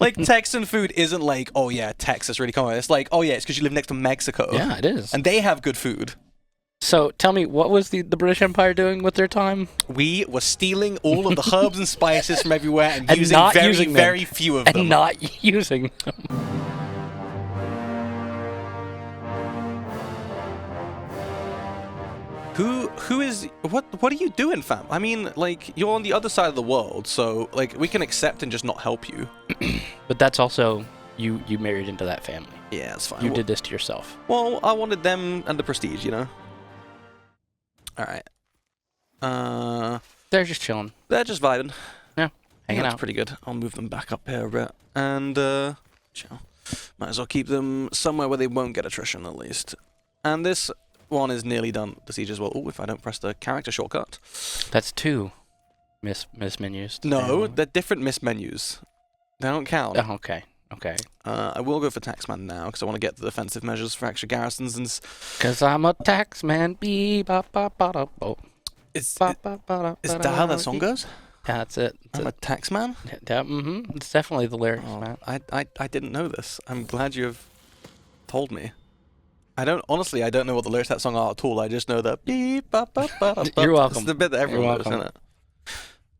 Like, Texan food isn't like, oh yeah, Texas really common. It's like, oh yeah, it's because you live next to Mexico. Yeah, it is. And they have good food. So tell me, what was the British Empire doing with their time? We were stealing all of the herbs and spices from everywhere and, And using not very, using them. very few of them. And not using them. Who is what are you doing, fam? I mean, like, you're on the other side of the world, so like we can accept and just not help you. But that's also you married into that family. Yeah, it's fine. You did this to yourself. Well, I wanted them and the prestige, you know. All right. They're just chilling. They're just vibing. Yeah, hanging That's out. pretty good. I'll move them back up here a bit and chill. Might as well keep them somewhere where they won't get attrition at least. And this one is nearly done. The siege as well. Oh, if I don't press the character shortcut. That's two miss menus. No, they're different miss menus. They don't count. Oh, okay. Okay. I will go for Taxman now because I want to get the defensive measures for extra garrisons and. Cause I'm a taxman. Is that how that song goes? Yeah, that's it. I'm a taxman. Yeah, It's definitely the lyrics, Oh, man. I didn't know this. I'm glad you have told me. I don't know what the lyrics to that song are at all. I just know that beep, bop, bop, bop, bop. You're welcome. It's the bit that everyone knows, welcome. isn't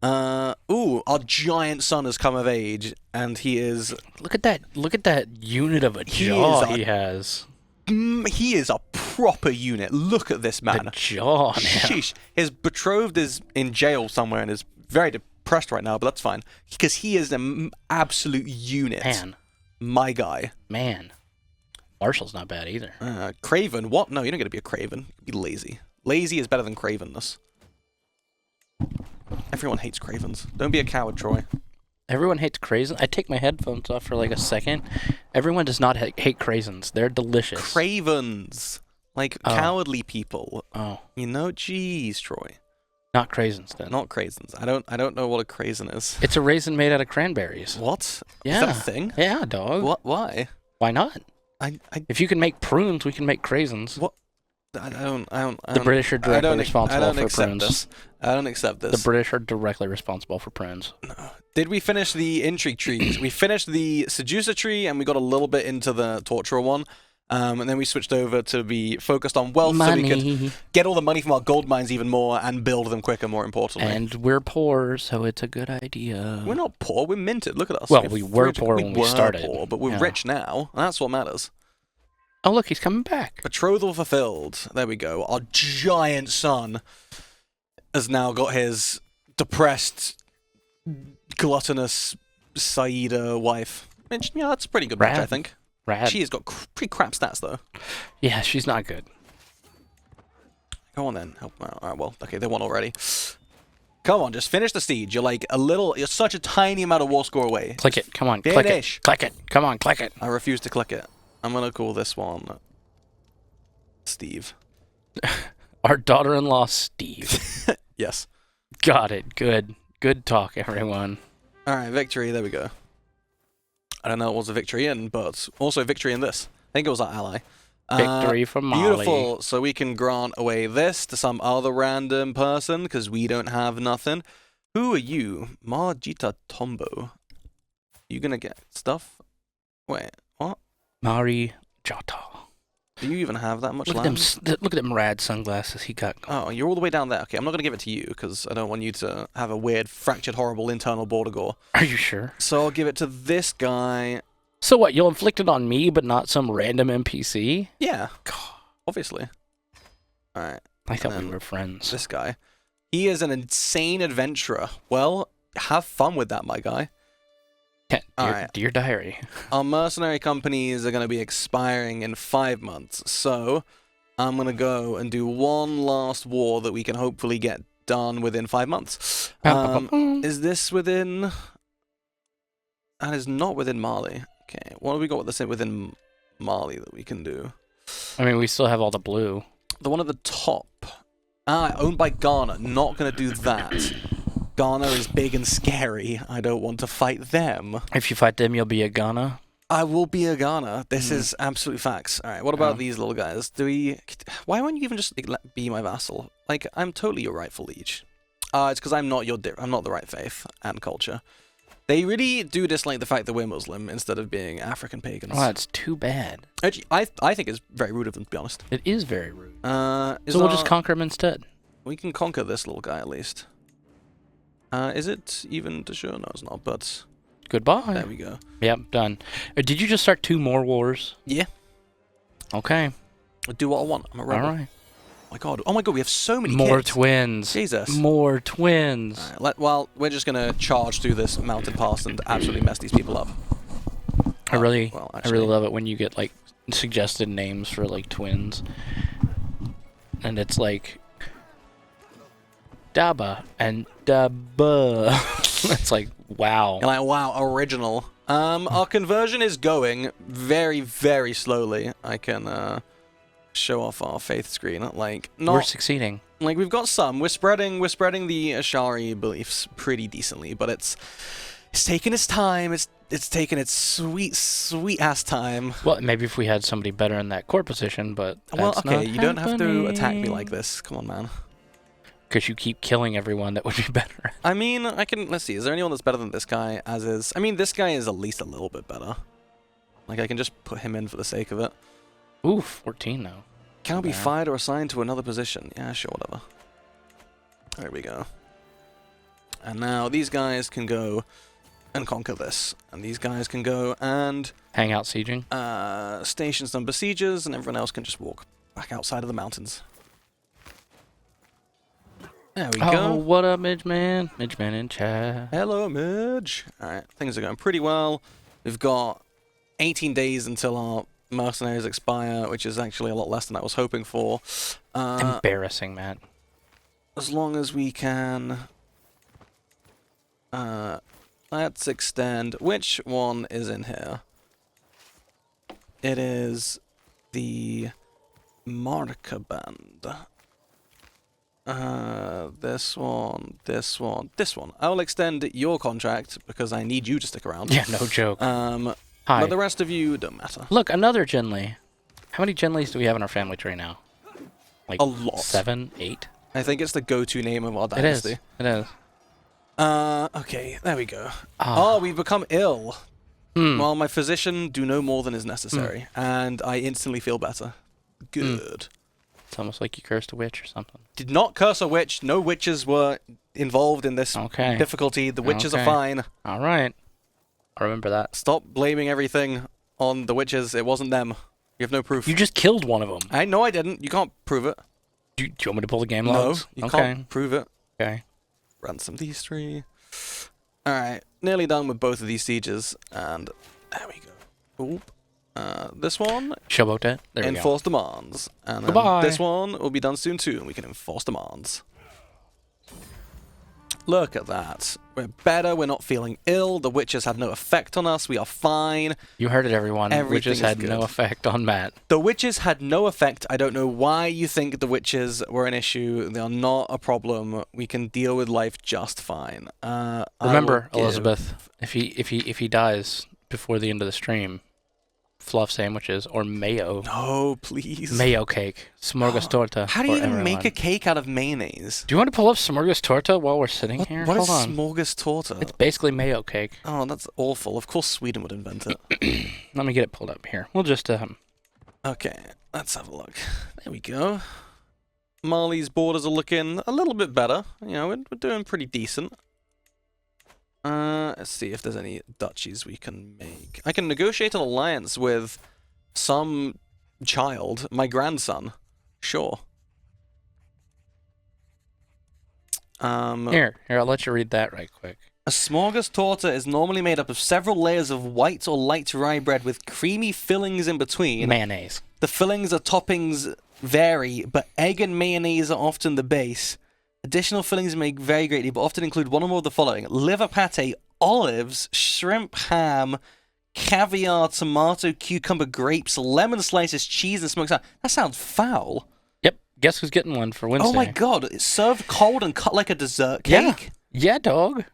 it? Ooh, our giant son has come of age, and he is. Look at that unit of a jaw he has. He is a proper unit. Look at this man. The jaw, man. Sheesh. His betrothed is in jail somewhere and is very depressed right now, but that's fine because he is an absolute unit. My guy. Man. Marshall's not bad either. Craven? What? No, you don't get to be a Craven. Be lazy. Lazy is better than Cravenness. Everyone hates Cravens. Don't be a coward, Troy. Everyone hates craisins. I take my headphones off for like a second. Everyone does not hate craisins. They're delicious. Cravens. Like cowardly people. Oh. You know, jeez, Troy. Not craisins then. Not craisins. I don't know what a craisin is. It's a raisin made out of cranberries. What? Yeah. Is that a thing? Yeah, dog. What? Why? Why not? If you can make prunes, we can make craisins. What? I don't. The British are directly responsible for prunes. I don't accept this. The British are directly responsible for prunes. No. Did we finish the intrigue trees? We finished the seducer tree, and we got a little bit into the torturer one. And then we switched over to be focused on wealth so we could get all the money from our gold mines even more and build them quicker, more importantly. And we're poor, so it's a good idea. We're not poor, we're minted. Look at us. Well, we were poor when we started. Poor, but we're rich now, and that's what matters. Oh, look, he's coming back. Betrothal fulfilled. There we go. Our giant son has now got his depressed, gluttonous Saida wife. Which, yeah, that's a pretty good match, I think. Rad. She has got pretty crap stats, though. Yeah, she's not good. Go on, then. Help them out. Alright, well, okay, they won already. Come on, just finish the siege. You're such a tiny amount of war score away. Click it. Come on, finish. Click it. Come on, click it. I refuse to click it. I'm gonna call this one Steve. Our daughter-in-law, Steve. Yes. Got it. Good. Good talk, everyone. Alright, victory. There we go. I don't know what was a victory in, but also victory in this. I think it was our ally. Victory for Mali. Beautiful. So we can grant away this to some other random person because we don't have nothing. Who are you? Marjita Tombo. You gonna get stuff? Wait, what? Mari Jata. Do you even have that much Look land? at them rad sunglasses he got. Oh, you're all the way down there. Okay, I'm not going to give it to you because I don't want you to have a weird, fractured, horrible internal border gore. Are you sure? So I'll give it to this guy. So what, you'll inflict it on me, but not some random NPC? Yeah, obviously. Alright. I thought we were friends. This guy. He is an insane adventurer. Well, have fun with that, my guy. Dear diary. Our mercenary companies are going to be expiring in 5 months, so I'm going to go and do one last war that we can hopefully get done within 5 months. Is this within... That is not within Mali. Okay, what have we got within Mali that we can do? I mean, we still have all the blue. The one at the top. Owned by Ghana. Not going to do that. Ghana is big and scary. I don't want to fight them. If you fight them, you'll be a Ghana? I will be a Ghana. This is absolute facts. Alright, what about these little guys? Why won't you even just be my vassal? I'm totally your rightful liege. It's because I'm not the right faith and culture. They really do dislike the fact that we're Muslim instead of being African pagans. Oh, that's too bad. Actually, I think it's very rude of them, to be honest. It is very rude. So we'll just conquer him instead. We can conquer this little guy at least. Is it even to show? No, it's not, but... Goodbye. There we go. Yep, done. Did you just start 2 more wars? Yeah. Okay. I'll do what I want. I'm a rebel. Alright. Oh my god, we have so many More kids. twins. Jesus. More twins. Right, well, we're just going to charge through this mountain pass and absolutely mess these people up. I really actually, love it when you get, like, suggested names for, like, twins. And it's like... Daba and Daba. It's like, wow. You're like, wow, original. Our conversion is going very, very slowly. I can show off our faith screen. Like, We're succeeding. Like, we've got some. We're spreading the Ashari beliefs pretty decently, but it's taking its time. It's taking its sweet ass time. Well, maybe if we had somebody better in that core position, but well, that's okay, not you don't have to happening. attack me like this. Come on, man. Because you keep killing everyone that would be better. I mean, let's see, is there anyone that's better than this guy as is? I mean, this guy is at least a little bit better. Like, I can just put him in for the sake of it. Ooh, 14 though. Cannot be fired or assigned to another position. Yeah, sure, whatever. There we go. And now these guys can go and conquer this. And these guys can go and... Hang out sieging? Station some besiegers, and everyone else can just walk back outside of the mountains. There we go. Oh, what up, Midge Man? Midge Man in chat. Hello, Midge. Alright, things are going pretty well. We've got 18 days until our mercenaries expire, which is actually a lot less than I was hoping for. Embarrassing, Matt. As long as we can... let's extend... Which one is in here? It is the Marca Band. This one. I will extend your contract because I need you to stick around. Yeah, no joke. Hi. But the rest of you don't matter. Look, another Genli. How many Genlis do we have in our family tree now? Like a lot. 7, 8? I think it's the go-to name of our dynasty. It is. Okay, there we go. Oh, we've become ill. Well, my physician do no more than is necessary, and I instantly feel better. Good. It's almost like you cursed a witch or something. Did not curse a witch. No witches were involved in this difficulty. The witches are fine. All right. I remember that. Stop blaming everything on the witches. It wasn't them. You have no proof. You just killed one of them. I know I didn't. You can't prove it. Do you want me to pull the game logs? No, you can't prove it. Okay. Ransom these 3. Alright, nearly done with both of these sieges, and there we go. Oop. This one, Showboat it. There we go. enforce demands. And Goodbye. This one will be done soon too, and we can enforce demands. Look at that. We're better, we're not feeling ill, the witches had no effect on us, we are fine. You heard it, everyone. Witches had no effect on Matt. The witches had no effect. I don't know why you think the witches were an issue. They are not a problem. We can deal with life just fine. Remember, Elizabeth, if he dies before the end of the stream, fluff sandwiches or mayo. No, please. Mayo cake. Smorgastorta. How do you even make a cake out of mayonnaise? Do you want to pull up Smorgastorta while we're sitting here? What Hold is on. Smorgastorta? It's basically mayo cake. Oh, that's awful. Of course Sweden would invent it. Let me get it pulled up here. We'll just Okay, let's have a look. There we go. Mali's borders are looking a little bit better. You know, we're doing pretty decent. Let's see if there's any duchies we can make. I can negotiate an alliance with some child, my grandson. Sure. Here, I'll let you read that right quick. A smorgastorta is normally made up of several layers of white or light rye bread with creamy fillings in between. Mayonnaise. The fillings or toppings vary, but egg and mayonnaise are often the base. Additional fillings may vary greatly, but often include one or more of the following: liver pate, olives, shrimp, ham, caviar, tomato, cucumber, grapes, lemon slices, cheese, and smoked salmon. That sounds foul. Yep. Guess who's getting one for Wednesday? Oh my god, it's served cold and cut like a dessert cake? Yeah, dog.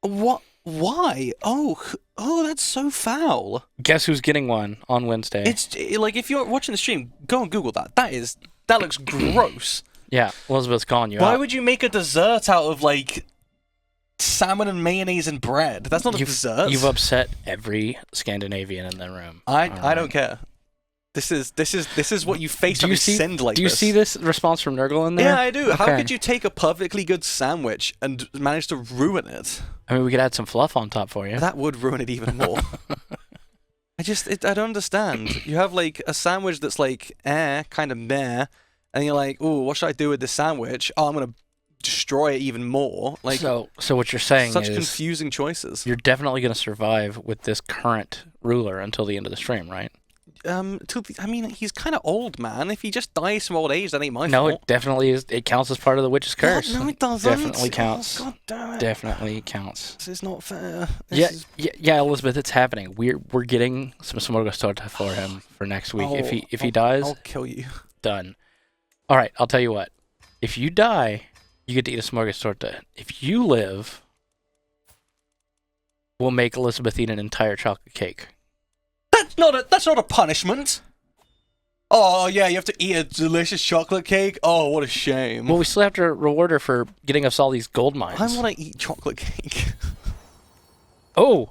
What? Why? Oh, that's so foul. Guess who's getting one on Wednesday? It's like, if you're watching the stream, go and Google that. That looks gross. Yeah, Elizabeth's calling you out. Why would you make a dessert out of, like, salmon and mayonnaise and bread. That's not a dessert. You've upset every Scandinavian in the room. I don't care. This is what you face when you send like this. Do you see this response from Nurgle in there? Yeah, I do. Okay. How could you take a perfectly good sandwich and manage to ruin it? I mean, we could add some fluff on top for you. That would ruin it even more. I don't understand. You have like a sandwich that's like kind of meh, and you're like, ooh, what should I do with this sandwich? Oh, I'm gonna destroy it even more. Like, so what you're saying such is confusing choices. You're definitely gonna survive with this current ruler until the end of the stream, right? I mean, he's kind of old, man. If he just dies from old age, that ain't my fault. No, it definitely is. It counts as part of the witch's curse. No, it doesn't. Definitely counts. Oh, God damn it. Definitely counts. This is not fair. Yeah, Elizabeth, it's happening. We're getting some smorgasbord for him for next week. If he dies, I'll kill you. Done. All right, I'll tell you what. If you die, you get to eat a smorgasbord. If you live, we'll make Elizabeth eat an entire chocolate cake. That's not a punishment. Oh yeah, you have to eat a delicious chocolate cake. Oh, what a shame. Well, we still have to reward her for getting us all these gold mines. I want to eat chocolate cake. Oh!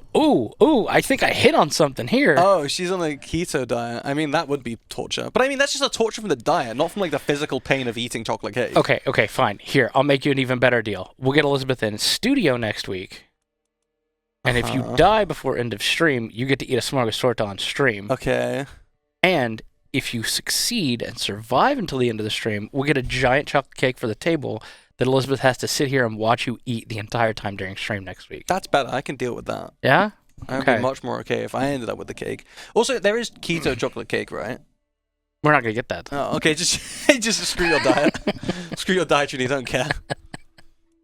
I think I hit on something here. Oh, she's on a keto diet. I mean, that would be torture. But I mean, that's just a torture from the diet, not from like the physical pain of eating chocolate cake. Okay, fine. Here, I'll make you an even better deal. We'll get Elizabeth in studio next week. And if you die before end of stream, you get to eat a smorgasbord on stream. Okay. And if you succeed and survive until the end of the stream, we'll get a giant chocolate cake for the table that Elizabeth has to sit here and watch you eat the entire time during stream next week. That's better. I can deal with that. Yeah? I would be much more okay if I ended up with the cake. Also, there is keto chocolate cake, right? We're not going to get that. Oh, okay. Just screw your diet. Screw your diet, Judy. Don't care.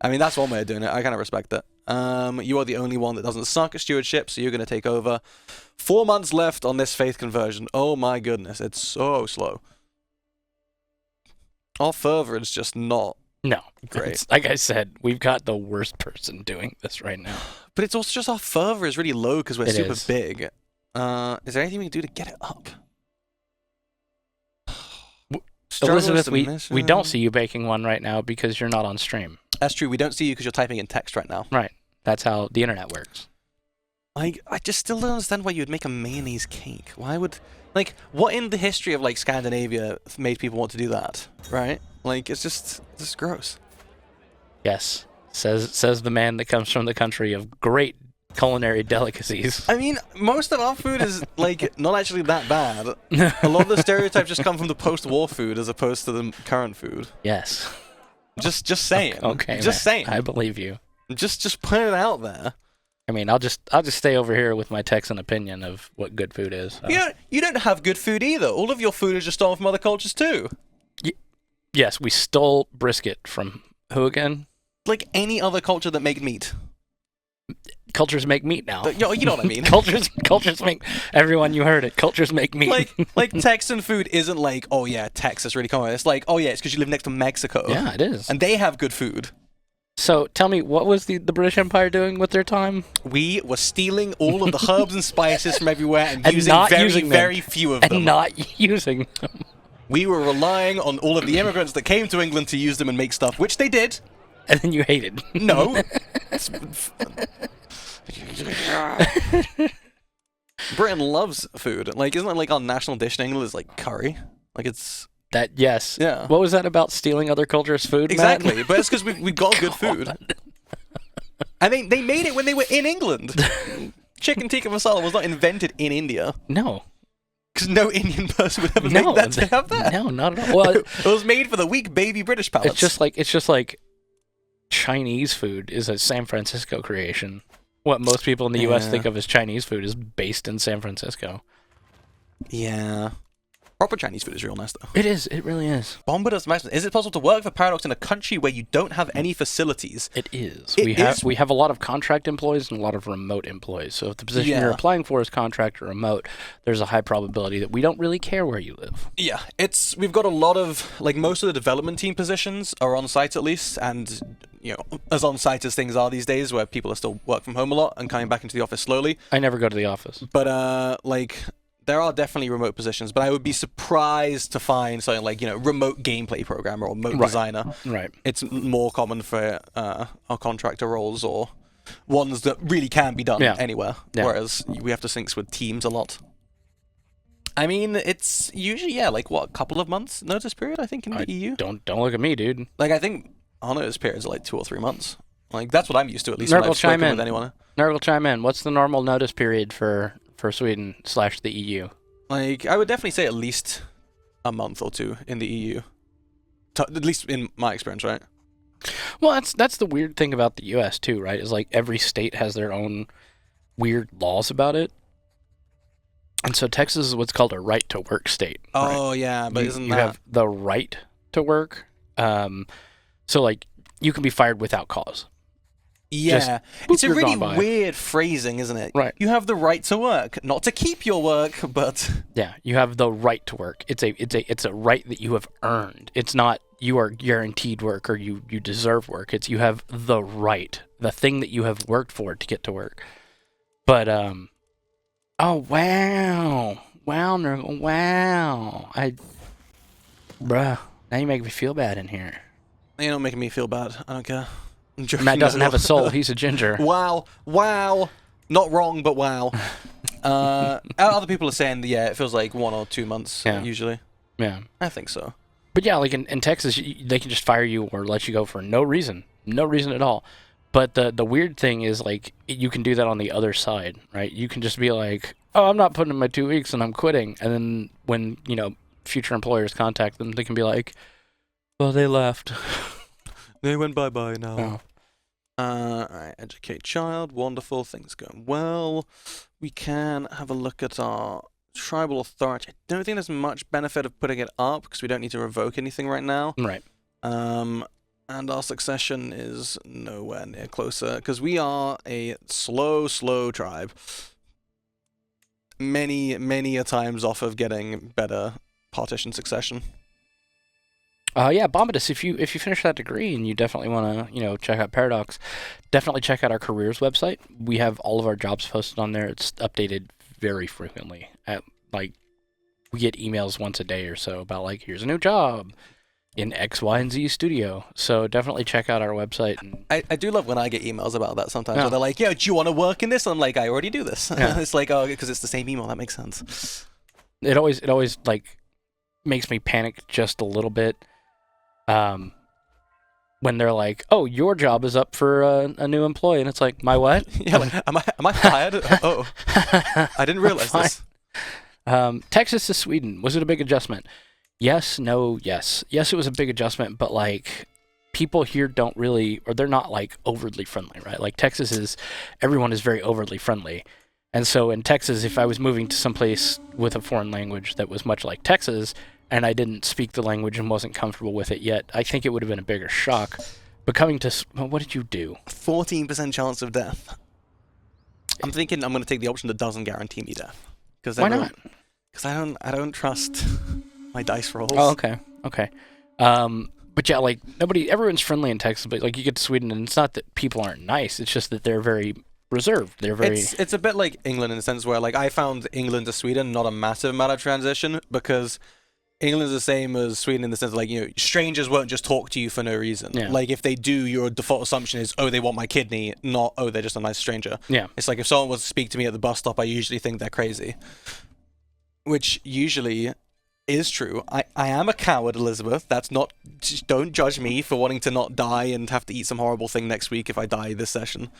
I mean, that's one way of doing it. I kind of respect it. You are the only one that doesn't suck at stewardship, so you're going to take over. 4 months left on this faith conversion. Oh my goodness, it's so slow. Our fervor is just not great. Like I said, we've got the worst person doing this right now. But it's also just our fervor is really low because we're super big. Is there anything we can do to get it up? Elizabeth, we don't see you baking one right now because you're not on stream. That's true. We don't see you because you're typing in text right now. Right. That's how the internet works. I just still don't understand why you would make a mayonnaise cake. Why would... Like, what in the history of, like, Scandinavia made people want to do that, right? Like, it's just gross. Yes. Says the man that comes from the country of great culinary delicacies. I mean, most of our food is, like, not actually that bad. A lot of the stereotypes just come from the post-war food as opposed to the current food. Yes. Just saying. Okay. Just saying. I believe you. Just put it out there. I mean, I'll just stay over here with my Texan opinion of what good food is. So. You don't have good food either. All of your food is just stolen from other cultures too. Yes, we stole brisket from who again? Like any other culture that make meat. Cultures make meat now. You know what I mean. cultures make... Everyone, you heard it. Cultures make meat. Like Texan food isn't like, oh yeah, Texas really common. It's like, oh yeah, it's because you live next to Mexico. Yeah, it is. And they have good food. So tell me, what was the British Empire doing with their time? We were stealing all of the herbs and spices from everywhere and using very few of them. And not using them. We were relying on all of the immigrants that came to England to use them and make stuff, which they did. And then you hated. No. Britain loves food. Like, isn't it like our national dish in England is like curry? Like it's... That, yes. Yeah. What was that about stealing other cultures' food, Exactly. Matt? But it's because we got good food. And they made it when they were in England. Chicken tikka masala was not invented in India. No. Because no Indian person would ever make that to have that. No, not at all. Well, it was made for the weak baby British palates. It's just like Chinese food is a San Francisco creation. What most people in the U.S. think of as Chinese food is based in San Francisco. Yeah. Proper Chinese food is real nice, though. It is. It really is. Bomber does imagine. Is it possible to work for Paradox in a country where you don't have any facilities? It is. We have a lot of contract employees and a lot of remote employees. So if the position you're applying for is contract or remote, there's a high probability that we don't really care where you live. Yeah, we've got a lot of, like, most of the development team positions are on site at least, and you know, as on site as things are these days, where people are still work from home a lot and coming back into the office slowly. I never go to the office. But like, there are definitely remote positions, but I would be surprised to find something like, remote gameplay programmer or remote designer. Right. It's more common for our contractor roles or ones that really can be done anywhere, whereas we have to sync with teams a lot. I mean, it's usually, like, what, a couple of months notice period, I think, in the EU? Don't look at me, dude. Like, I think our notice periods are like 2 or 3 months. Like, that's what I'm used to, at least when I've spoken with anyone. Nurgle, chime in. What's the normal notice period for Sweden / the EU? Like, I would definitely say at least a month or 2 in the EU. At least in my experience, right? Well, that's the weird thing about the U.S. too, right? Is like every state has their own weird laws about it. And so Texas is what's called a right to work state. Oh, right? yeah, but you have the right to work. So, like, you can be fired without cause. Yeah, it's a really weird phrasing, isn't it? Right. You have the right to work, not to keep your work, but yeah, you have the right to work. It's a right that you have earned. It's not you are guaranteed work or you deserve work. It's you have the right, the thing that you have worked for to get to work. But oh wow, Nurgle, wow, bruh, now you make me feel bad in here. You're not making me feel bad. I don't care. Matt doesn't have a soul. He's a ginger. Wow. Not wrong, but wow. Other people are saying, it feels like 1 or 2 months usually. Yeah. I think so. But yeah, like in Texas, they can just fire you or let you go for no reason at all. But the weird thing is, like, you can do that on the other side, right? You can just be like, oh, I'm not putting in my 2 weeks and I'm quitting. And then when, future employers contact them, they can be like, well, they left. They went bye-bye now. Oh. Alright, educate child. Wonderful. Things going well. We can have a look at our tribal authority. I don't think there's much benefit of putting it up because we don't need to revoke anything right now. Right. And our succession is nowhere near closer because we are a slow tribe. Many a times off of getting better partition succession. Yeah, Bombadus, if you finish that degree and you definitely want to, check out Paradox, definitely check out our careers website. We have all of our jobs posted on there. It's updated very frequently. We get emails once a day or so about, like, here's a new job in X, Y, and Z studio. So definitely check out our website. And I do love when I get emails about that sometimes. Where they're like, do you want to work in this? I'm like, I already do this. Yeah. It's like, oh, because it's the same email. That makes sense. It always like makes me panic just a little bit. When they're like, "Oh, your job is up for a new employee," and it's like, "My what?" Yeah, like, am I fired? Oh, I didn't realize this. Texas to Sweden, was it a big adjustment? Yes, no, yes. Yes, it was a big adjustment, but, like, people here don't really, or they're not, like, overly friendly, right? Like, everyone is very overly friendly. And so in Texas, if I was moving to someplace with a foreign language that was much like Texas, and I didn't speak the language and wasn't comfortable with it yet, I think it would have been a bigger shock. But coming to... what did you do? 14% chance of death. I'm thinking I'm going to take the option that doesn't guarantee me death. Why not? Because I don't trust my dice rolls. Oh, okay. But yeah, like, everyone's friendly in Texas, but, like, you get to Sweden, and it's not that people aren't nice, it's just that they're very reserved. They're very... It's a bit like England in the sense where, like, I found England to Sweden not a massive amount of transition, because England's the same as Sweden in the sense of, like, strangers won't just talk to you for no reason. Yeah. Like, if they do, your default assumption is, oh, they want my kidney, not, oh, they're just a nice stranger. Yeah. It's like if someone was to speak to me at the bus stop, I usually think they're crazy. Which usually is true. I am a coward, Elizabeth. That's not... Don't judge me for wanting to not die and have to eat some horrible thing next week if I die this session.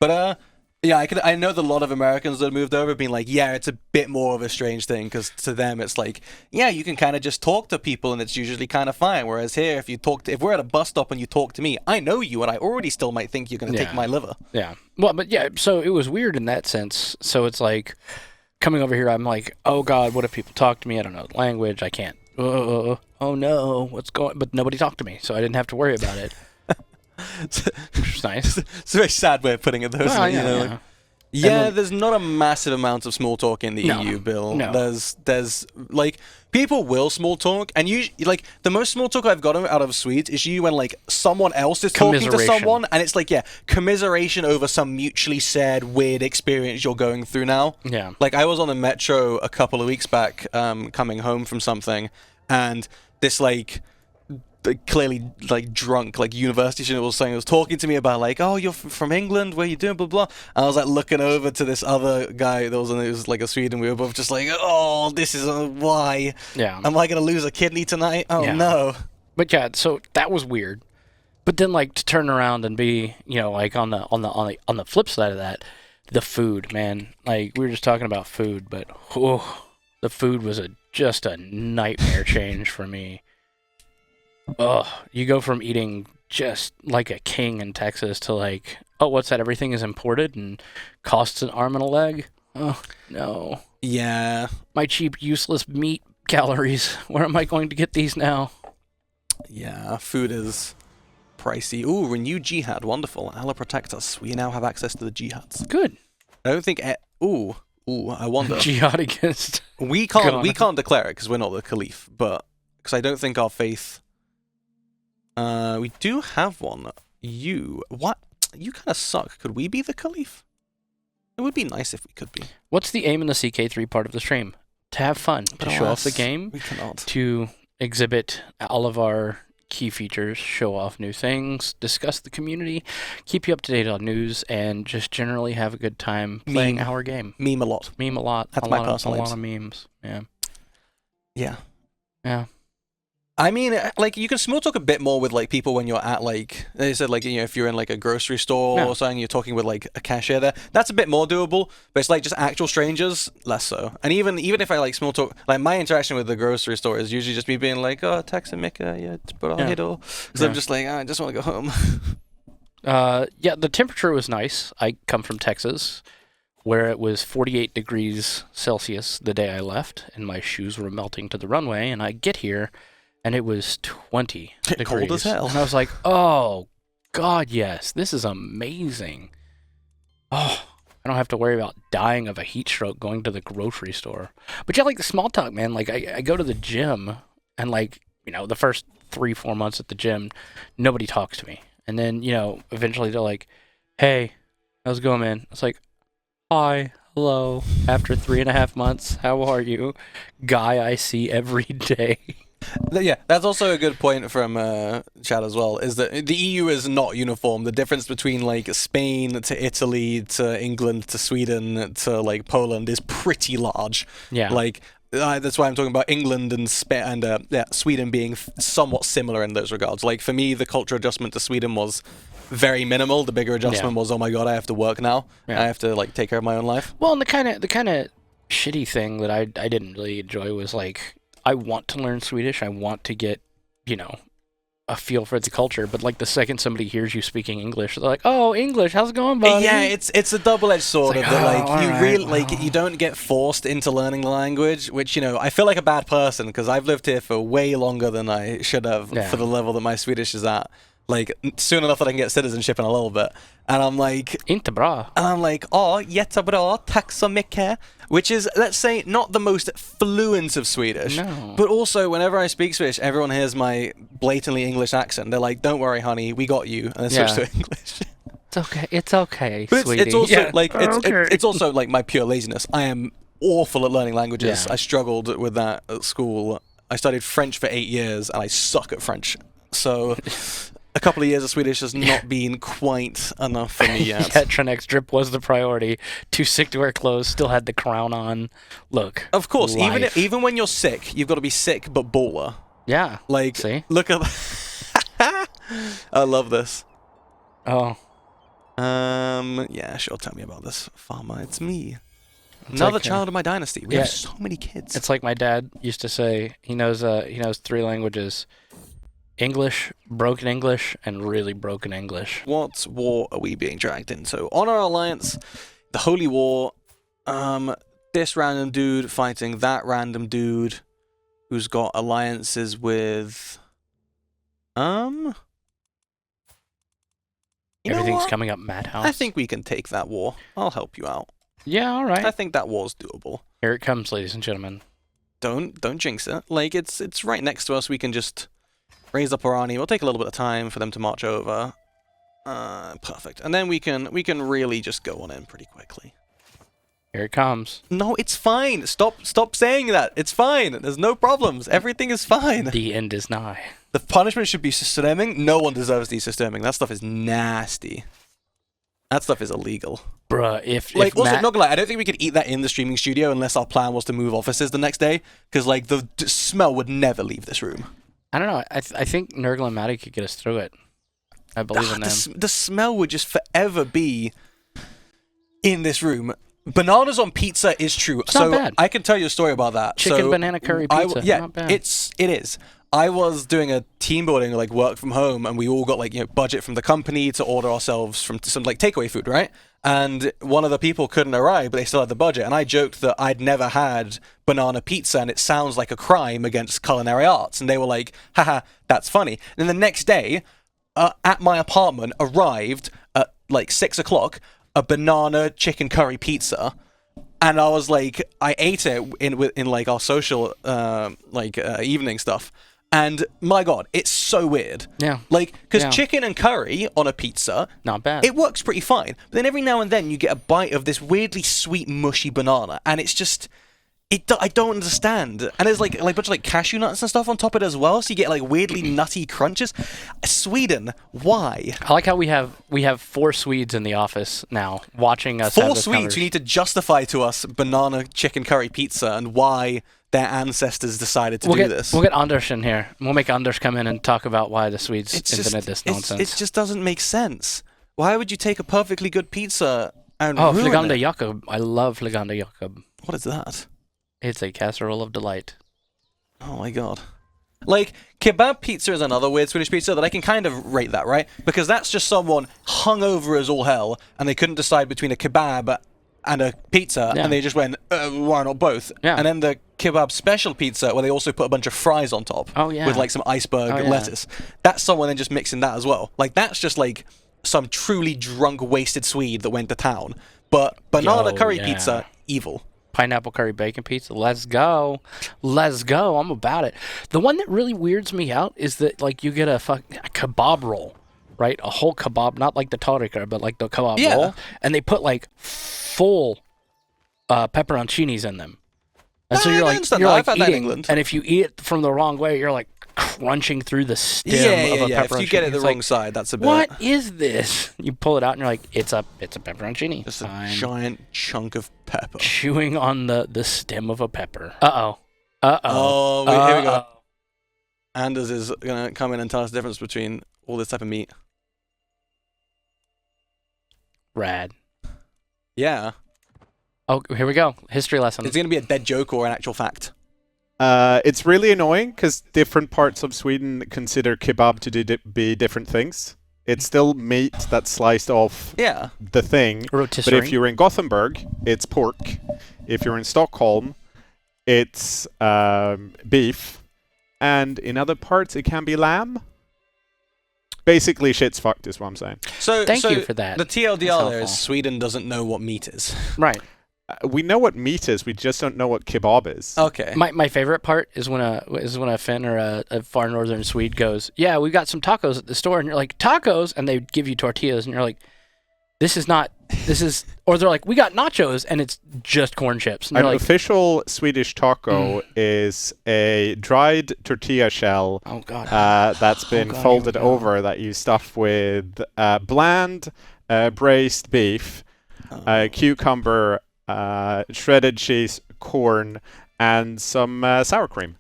But, yeah, I know that a lot of Americans that have moved over have been like, yeah, it's a bit more of a strange thing, because to them it's like, yeah, you can kind of just talk to people and it's usually kind of fine. Whereas here, if we're at a bus stop and you talk to me, I know you and I already still might think you're going to take my liver. Yeah. Well, but yeah, so it was weird in that sense. So it's like, coming over here, I'm like, oh God, what if people talk to me? I don't know the language. I can't. Oh no, what's going? But nobody talked to me, so I didn't have to worry about it. Which was nice. It's a very sad way of putting it, though. Well, isn't it? Yeah. Like, Yeah, there's not a massive amount of small talk in the EU, Bill. No. There's like people will small talk, and like the most small talk I've gotten out of Swedes is usually when like someone else is talking to someone, and it's like commiseration over some mutually shared weird experience you're going through now. Yeah. Like I was on the metro a couple of weeks back, coming home from something, and this like clearly like drunk like university student was talking to me about like, oh, you're from England, where you doing, blah blah. And I was like looking over to this other guy that was like a Swede, and we were both just like, oh, this is why. Yeah. Am I gonna lose a kidney tonight? Oh no. But yeah, so that was weird. But then like to turn around and be, like on the flip side of that, the food, man. Like we were just talking about food, but the food was just a nightmare change for me. You go from eating just like a king in Texas to like, oh, what's that? Everything is imported and costs an arm and a leg? Oh, no. Yeah. My cheap, useless meat calories. Where am I going to get these now? Yeah, food is pricey. Ooh, renew jihad. Wonderful. Allah protect us. We now have access to the jihads. Good. I don't think... Ooh, I wonder. Jihad against... We can't declare it because we're not the Caliph, but... Because I don't think our faith... we do have one. What? You kind of suck. Could we be the Caliph? It would be nice if we could be. What's the aim in the CK3 part of the stream? To have fun, to show off the game, we cannot. To exhibit all of our key features, show off new things, discuss the community, keep you up to date on news, and just generally have a good time playing our game. Meme a lot. Meme a lot. That's a my lot personal of memes. Yeah. Yeah. Yeah. I mean, like, you can small talk a bit more with, like, people when you're at, like, they said, like, if you're in, like, a grocery store or something, you're talking with, like, a cashier there. That's a bit more doable, but it's, like, just actual strangers, less so. And even if I, like, small talk, like, my interaction with the grocery store is usually just me being like, oh, tax and Mika, it's bra hejdå. Because I'm just like, I just want to go home. Yeah, the temperature was nice. I come from Texas, where it was 48 degrees Celsius the day I left, and my shoes were melting to the runway, and I get here... and it was 20 degrees. Cold as hell. And I was like, oh, God, yes. This is amazing. Oh, I don't have to worry about dying of a heat stroke going to the grocery store. But yeah, like the small talk, man. Like, I go to the gym, and like, the first 3-4 months at the gym, nobody talks to me. And then, eventually they're like, hey, how's it going, man? It's like, hi, hello. After 3.5 months, how are you? Guy I see every day. Yeah, that's also a good point from Chad as well, is that the EU is not uniform. The difference between, like, Spain to Italy to England to Sweden to, like, Poland is pretty large. Yeah. Like, that's why I'm talking about England and Sweden being somewhat similar in those regards. Like, for me, the culture adjustment to Sweden was very minimal. The bigger adjustment was, oh my god, I have to work now. I have to, like, take care of my own life. Well, and the kind of shitty thing that I didn't really enjoy was, like, I want to learn Swedish. I want to get, a feel for the culture. But like the second somebody hears you speaking English, they're like, "Oh, English, how's it going, buddy?" Yeah, it's a double-edged sword of that. Like, you really like you don't get forced into learning the language, which I feel like a bad person because I've lived here for way longer than I should have for the level that my Swedish is at. Like, soon enough that I can get citizenship in a little bit. And I'm like... Inte bra. And I'm like, jättebra, tack så mycket. Which is, let's say, not the most fluent of Swedish. No. But also, whenever I speak Swedish, everyone hears my blatantly English accent. They're like, don't worry, honey, we got you. And then switch to English. It's okay, but sweetie. It's also, okay. it's also, like, my pure laziness. I am awful at learning languages. Yeah. I struggled with that at school. I studied French for 8 years, and I suck at French. So... A couple of years of Swedish has not been quite enough for me yet. Yeah, Trinex's drip was the priority. Too sick to wear clothes, still had the crown on. Look. Of course, life. even when you're sick, you've got to be sick but baller. Yeah. Like, see? Look up. I love this. Oh. Yeah, sure. Tell me about this, Farmer. It's me. Another child of my dynasty. We have so many kids. It's like my dad used to say. He knows 3 languages. English, broken English, and really broken English. What war are we being dragged into? On our alliance, the Holy War, this random dude fighting that random dude who's got alliances with... You know Everything's what? coming up madhouse. I think we can take that war. I'll help you out. Yeah, all right. I think that war's doable. Here it comes, ladies and gentlemen. Don't jinx it. Like it's right next to us. We can just raise up our army. We'll take a little bit of time for them to march over. Perfect. And then we can really just go on in pretty quickly. Here it comes. No, it's fine. Stop saying that. It's fine. There's no problems. Everything is fine. The end is nigh. The punishment should be systeming. No one deserves the systeming. That stuff is nasty. That stuff is illegal. Bruh, if Also, Matt... not gonna lie, I don't think we could eat that in the streaming studio unless our plan was to move offices the next day, because like the smell would never leave this room. I don't know. I think Nurgle and Matty could get us through it. I believe in them. The smell would just forever be in this room. Bananas on pizza is true. It's not bad. I can tell you a story about that. Chicken banana curry pizza. Yeah, not bad. it is. I was doing a team building, like work from home, and we all got like budget from the company to order ourselves from some like takeaway food, right? And one of the people couldn't arrive, but they still had the budget. And I joked that I'd never had banana pizza, and it sounds like a crime against culinary arts. And they were like, haha, that's funny. And then the next day, at my apartment, arrived at like 6 o'clock, a banana chicken curry pizza. And I was like, I ate it in like our social evening stuff. And my God, it's so weird. Yeah. Like, because chicken and curry on a pizza, not bad. it works pretty fine. But then every now and then you get a bite of this weirdly sweet, mushy banana, and it's just, I don't understand. And there's like a bunch of like cashew nuts and stuff on top of it as well, so you get like weirdly nutty crunches. Sweden, why? I like how we have 4 Swedes in the office now watching us. 4 Swedes who need to justify to us banana chicken curry pizza and why their ancestors decided to do this. We'll get Anders in here. We'll make Anders come in and talk about why the Swedes invented this nonsense. It just doesn't make sense. Why would you take a perfectly good pizza and ruin Flygande it? Jakob. I love Flygande Jakob. What is that? It's a casserole of delight. Oh my God. Like, kebab pizza is another weird Swedish pizza that I can kind of rate that, right? Because that's just someone hungover as all hell, and they couldn't decide between a kebab and a pizza, and they just went, why not both? Yeah. And then the kebab special pizza, where they also put a bunch of fries on top. Oh, yeah. With like some iceberg lettuce. That's someone then just mixing that as well. Like, that's just like some truly drunk, wasted Swede that went to town. But banana curry pizza, evil. Pineapple curry bacon pizza. Let's go. I'm about it. The one that really weirds me out is that like you get a kebab roll, right? A whole kebab, not like the tarika, but like the kebab roll, and they put like full pepperoncinis in them. And so you're like eating, and if you eat it from the wrong way, you're like crunching through the stem of a pepperoncini. If you get it the wrong side, that's a bit. What is this? You pull it out and you're like, it's a pepperoncini. Just a giant chunk of pepper. Chewing on the stem of a pepper. Here we go. Anders is gonna come in and tell us the difference between all this type of meat. Rad. Yeah. Oh, here we go. History lesson. It's gonna be a dead joke or an actual fact. It's really annoying because different parts of Sweden consider kebab to be different things. It's still meat that's sliced off the thing. Rotisserie. But if you're in Gothenburg, it's pork. If you're in Stockholm, it's beef. And in other parts, it can be lamb. Basically, shit's fucked is what I'm saying. So Thank you for that. The TLDR there is Sweden doesn't know what meat is. Right. We know what meat is, we just don't know what kebab is. Okay. My favorite part is when a Finn or a far northern Swede goes, yeah, we got some tacos at the store, and you're like, tacos, and they give you tortillas, and you're like, or they're like, we got nachos, and it's just corn chips. And An like, official Swedish taco is a dried tortilla shell that's been folded over that you stuff with bland braised beef, cucumber, shredded cheese, corn, and some sour cream.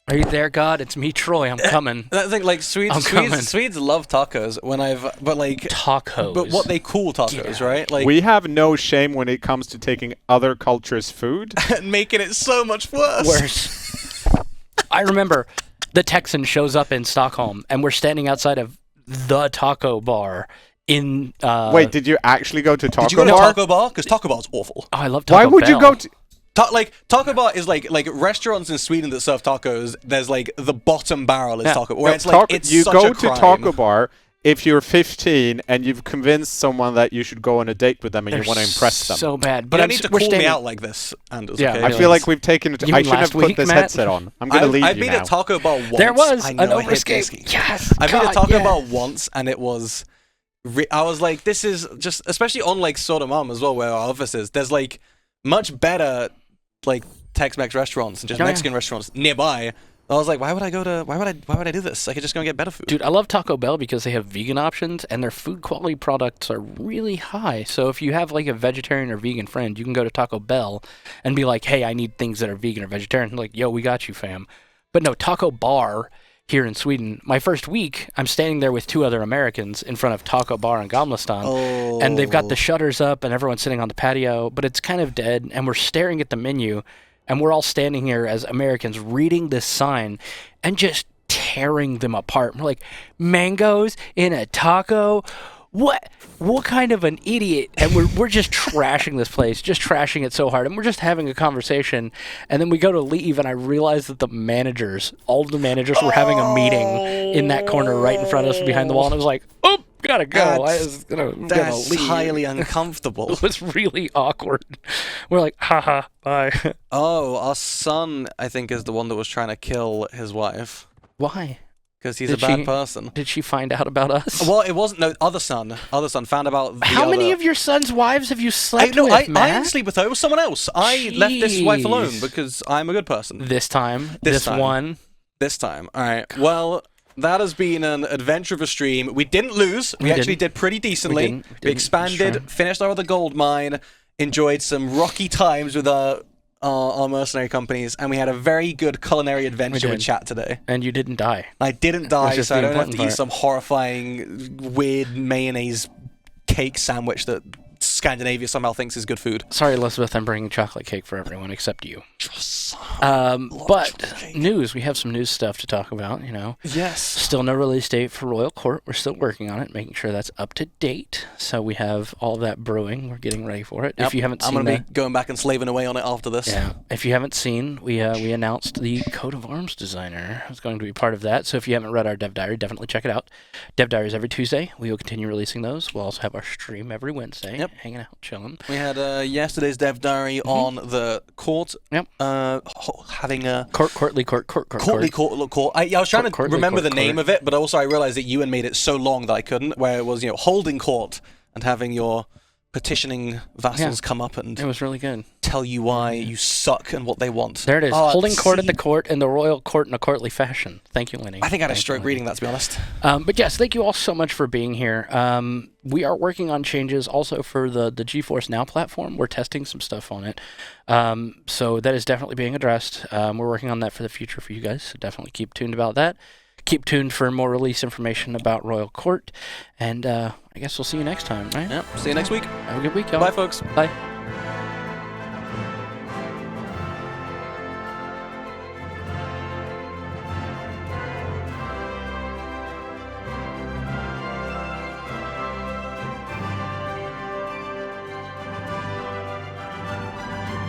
Are you there, God? It's me, Troy. I'm coming. That thing, like Swedes love tacos. Tacos. But what they call tacos, right? Like we have no shame when it comes to taking other cultures' food and making it so much worse. I remember the Texan shows up in Stockholm, and we're standing outside of the taco bar. Wait, did you actually go to Taco Bar? Did you go to Taco Bar? Because Taco Bar's awful. Oh, I love Taco Bell. Why would you go to... Taco Bar is like restaurants in Sweden that serve tacos. There's like the bottom barrel is taco. Where it's you such go a crime. to Taco Bar, if you're 15 and you've convinced someone that you should go on a date with them and you want to impress them. So bad. But I need to call me out like this, Anders. Yeah, okay? I feel like we've taken it. I shouldn't have put this headset on. I'm going to leave I've you been now. at Taco Bell once. There was an overscape. Yes. I've been at Taco Bell once, and it was. I was like, this is just, especially on like Sodom as well, where our office is. There's like much better like Tex-Mex restaurants and just Mexican restaurants nearby. I was like, why would I do this? I could just go and get better food. Dude, I love Taco Bell because they have vegan options and their food quality products are really high. So if you have like a vegetarian or vegan friend, you can go to Taco Bell and be like, hey, I need things that are vegan or vegetarian. They're like, yo, we got you, fam. But no, Taco Bar here in Sweden, my first week, I'm standing there with 2 other Americans in front of Taco Bar in Gamlastan. And they've got the shutters up and everyone's sitting on the patio, but it's kind of dead. And we're staring at the menu. And we're all standing here as Americans reading this sign and just tearing them apart. We're like, mangoes in a taco? What kind of an idiot? And we're just trashing this place, just trashing it so hard. And we're just having a conversation. And then we go to leave, and I realize that all of the managers were having a meeting in that corner right in front of us behind the wall. And I was like, oh, gotta go. I was gonna leave. Highly uncomfortable. It was really awkward. We're like, haha, bye. Oh, our son, I think, is the one that was trying to kill his wife. Why? Because he's a bad person. Did she find out about us? Well, it wasn't. No, other son found about the How many of your son's wives have you slept with, I Matt? didn't sleep with her. It was someone else. I left this wife alone because I'm a good person. This time. This time. This time. All right. Well, that has been an adventure of a stream. We didn't lose. We actually did pretty decently. We expanded, finished our other gold mine, enjoyed some rocky times with our mercenary companies, and we had a very good culinary adventure with chat today. And you didn't die. I didn't die, so I don't have to eat some horrifying, weird mayonnaise cake sandwich that Scandinavia somehow thinks is good food. Sorry, Elizabeth, I'm bringing chocolate cake for everyone except you. But news, we have some news stuff to talk about, you know. Yes. Still no release date for Royal Court. We're still working on it, making sure that's up to date. So we have all of that brewing. We're getting ready for it. Yep. If you haven't seen I'm going to be going back and slaving away on it after this. Yeah. If you haven't seen, we announced the coat of arms designer is going to be part of that. So if you haven't read our Dev Diary, definitely check it out. Dev Diaries every Tuesday. We will continue releasing those. We'll also have our stream every Wednesday. Yep. Hanging out, chilling. We had yesterday's Dev Diary on the court. Yep. Having a courtly court. I was trying to remember the name of it, but also I realized that Ewan made it so long that I couldn't. Where it was, holding court and having your petitioning vassals come up and it was really good. Tell you why you suck and what they want. There it is. Holding court at the court in the royal court in a courtly fashion. Thank you, Lenny. I think I had a stroke reading that, to be honest. But yes, thank you all so much for being here. We are working on changes also for the GeForce Now platform. We're testing some stuff on it. So that is definitely being addressed. We're working on that for the future for you guys. So definitely keep tuned about that. Keep tuned for more release information about Royal Court. And I guess we'll see you next time, right? Yep. See you next week. Have a good week, y'all. Bye, folks. Bye.